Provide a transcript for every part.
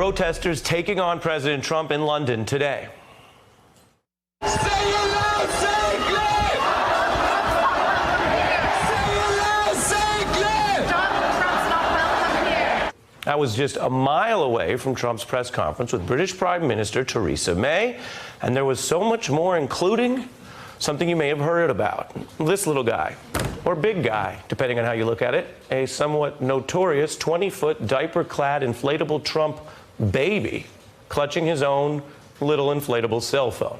Protesters taking on President Trump in London today. Say it loud, say it clear! Say it loud, say it clear! Donald Trump's not welcome here. That was just a mile away from Trump's press conference with British Prime Minister Theresa May. And there was so much more, including something you may have heard about. This little guy, or big guy, depending on how you look at it, a somewhat notorious 20-foot diaper-clad inflatable Trump baby clutching his own little inflatable cell phone.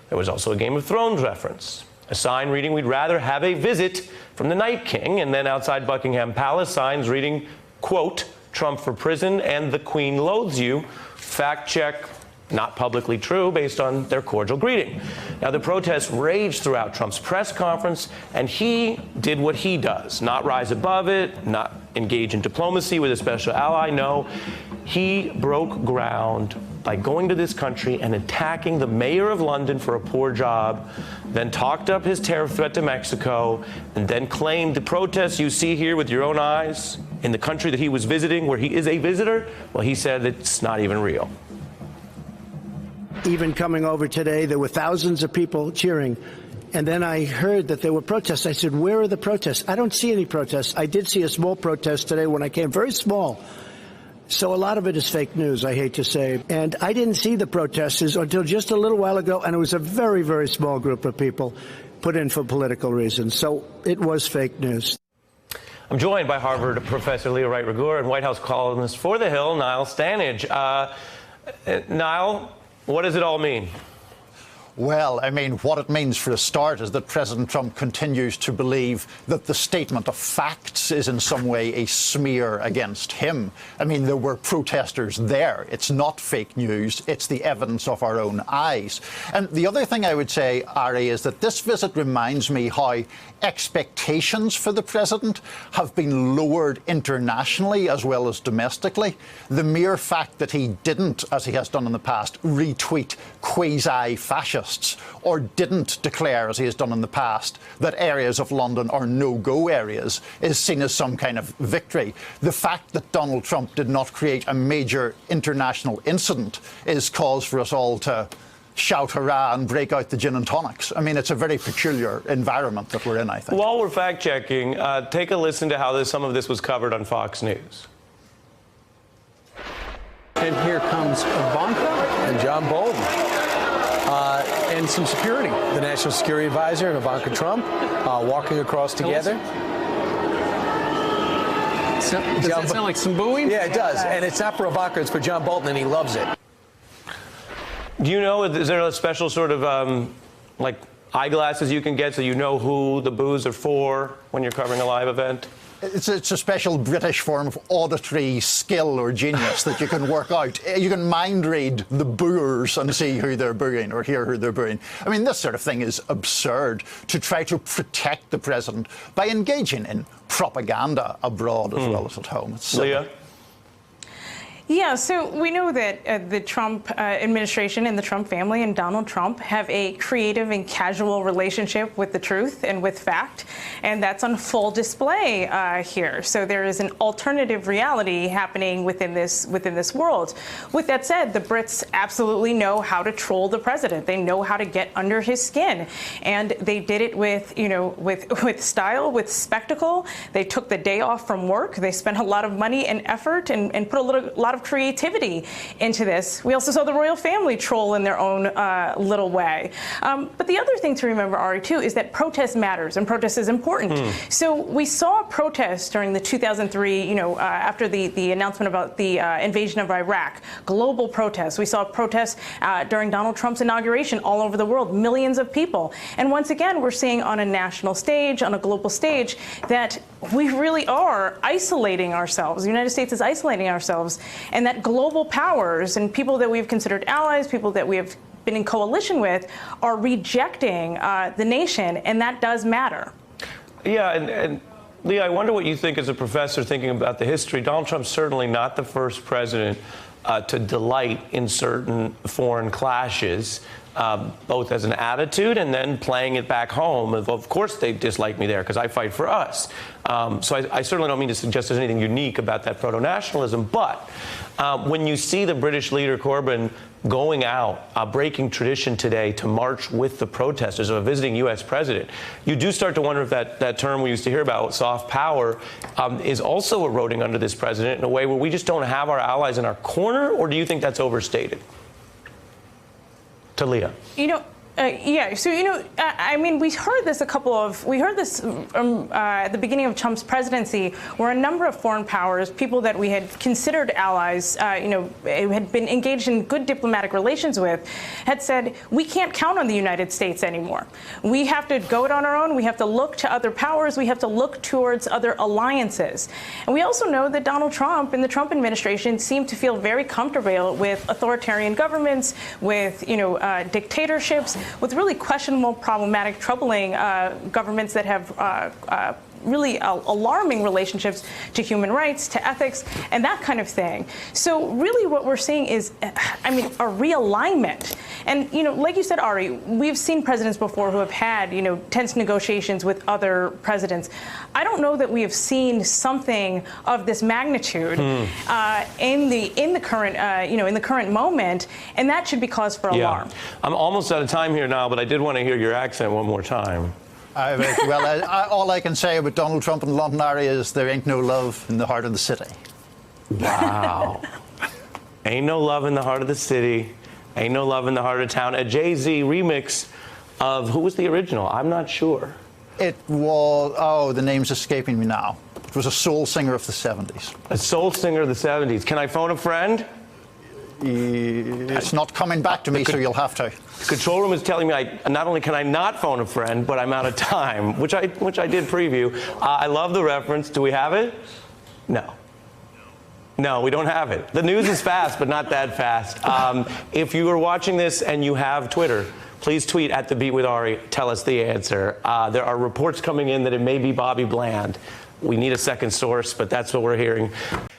There was also a Game of Thrones reference, a sign reading, "We'd rather have a visit from the Night King," and then outside Buckingham Palace, signs reading, quote, "Trump for prison and the Queen loathes you." Fact check, not publicly true based on their cordial greeting. Now, the protests raged throughout Trump's press conference, and he did what he does, not rise above it, not engage in diplomacy with a special ally. No, he broke ground by going to this country and attacking the mayor of London for a poor job, then talked up his tariff threat to Mexico, and then claimed the protests you see here with your own eyes in the country that he was visiting, where he is a visitor, well, he said it's not even real. Even coming over today, there were thousands of people cheering. And then I heard that there were protests. I said, where are the protests? I don't see any protests. I did see a small protest today when I came, very small. So a lot of it is fake news, I hate to say. And I didn't see the protesters until just a little while ago, and it was a very, very small group of people put in for political reasons. So it was fake news. I'm joined by Harvard professor Leah Wright Rigueur and White House columnist for The Hill, Niall Stanage. Niall, what does it all mean? Well, I mean, what it means for a start is that President Trump continues to believe that the statement of facts is in some way a smear against him. I mean, there were protesters there. It's not fake news. It's the evidence of our own eyes. And the other thing I would say, Ari, is that this visit reminds me how expectations for the president have been lowered internationally as well as domestically. The mere fact that he didn't, as he has done in the past, retweet quasi-fascists, or didn't declare, as he has done in the past, that areas of London are no-go areas is seen as some kind of victory. The fact that Donald Trump did not create a major international incident is cause for us all to shout hurrah and break out the gin and tonics. I mean, it's a very peculiar environment that we're in, I think. While we're fact-checking, take a listen to how some of this was covered on Fox News. And here comes Ivanka and John Bolton. And some security. The National Security Advisor and Ivanka Trump walking across together. Does that sound like some booing? Yeah, it does. And it's not for Ivanka, it's for John Bolton, and he loves it. Do you know, is there a special sort of, like, eyeglasses you can get so you know who the boos are for when you're covering a live event? It's a special British form of auditory skill or genius that you can work out. You can mind read the booers and see who they're booing or hear who they're booing. I mean, this sort of thing is absurd, to try to protect the president by engaging in propaganda abroad as well as at home. It's Leah? Yeah, so we know that the Trump administration and the Trump family and Donald Trump have a creative and casual relationship with the truth and with fact, and that's on full display here. So there is an alternative reality happening within this world. With that said, the Brits absolutely know how to troll the president. They know how to get under his skin, and they did it with with style, with spectacle. They took the day off from work. They spent a lot of money and effort and put a lot of creativity into this. We also saw the royal family troll in their own little way. But the other thing to remember, Ari, too, is that protest matters and protest is important. So we saw protests during the 2003, after the announcement about the invasion of Iraq, global protests. We saw protests during Donald Trump's inauguration all over the world, millions of people. And once again, we're seeing on a national stage, on a global stage, that we really are isolating ourselves. The United States is isolating ourselves, and that global powers and people that we've considered allies, people that we have been in coalition with, are rejecting the nation, and that does matter. Yeah, and Leah, I wonder what you think as a professor thinking about the history. Donald Trump's certainly not the first president to delight in certain foreign clashes. both as an attitude and then playing it back home. Of course they dislike me there because I fight for us. So I certainly don't mean to suggest there's anything unique about that proto-nationalism, but when you see the British leader Corbyn going out, breaking tradition today to march with the protesters of a visiting U.S. president, you do start to wonder if that term we used to hear about, soft power, is also eroding under this president in a way where we just don't have our allies in our corner, or do you think that's overstated? Talia. Yeah. So, I mean, we heard this at the beginning of Trump's presidency, where a number of foreign powers, people that we had considered allies, had been engaged in good diplomatic relations with, had said, we can't count on the United States anymore. We have to go it on our own. We have to look to other powers. We have to look towards other alliances. And we also know that Donald Trump and the Trump administration seem to feel very comfortable with authoritarian governments, with, dictatorships, with really questionable, problematic, troubling governments that have really alarming relationships to human rights, to ethics, and that kind of thing. So really what we're seeing is, a realignment. And, like you said, Ari, we've seen presidents before who have had, tense negotiations with other presidents. I don't know that we have seen something of this magnitude in the current moment, and that should be cause for alarm. I'm almost out of time here now, but I did want to hear your accent one more time. All I can say about Donald Trump and London area is there ain't no love in the heart of the city. Wow. Ain't no love in the heart of the city. Ain't no love in the heart of town. A Jay-Z remix of, who was the original? I'm not sure. It was, the name's escaping me now. It was a soul singer of the 70s. A soul singer of the 70s. Can I phone a friend? It's not coming back to me, so you'll have to. The control room is telling me not only can I not phone a friend, but I'm out of time, which I did preview. I love the reference. Do we have it? No. No, we don't have it. The news is fast, but not that fast. If you are watching this and you have Twitter, please tweet at The Beat with Ari. Tell us the answer. There are reports coming in that it may be Bobby Bland. We need a second source, but that's what we're hearing.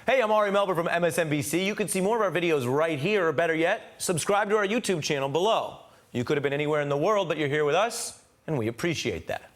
Hey, I'm Ari Melber from MSNBC. You can see more of our videos right here, or better yet, subscribe to our YouTube channel below. You could have been anywhere in the world, but you're here with us, and we appreciate that.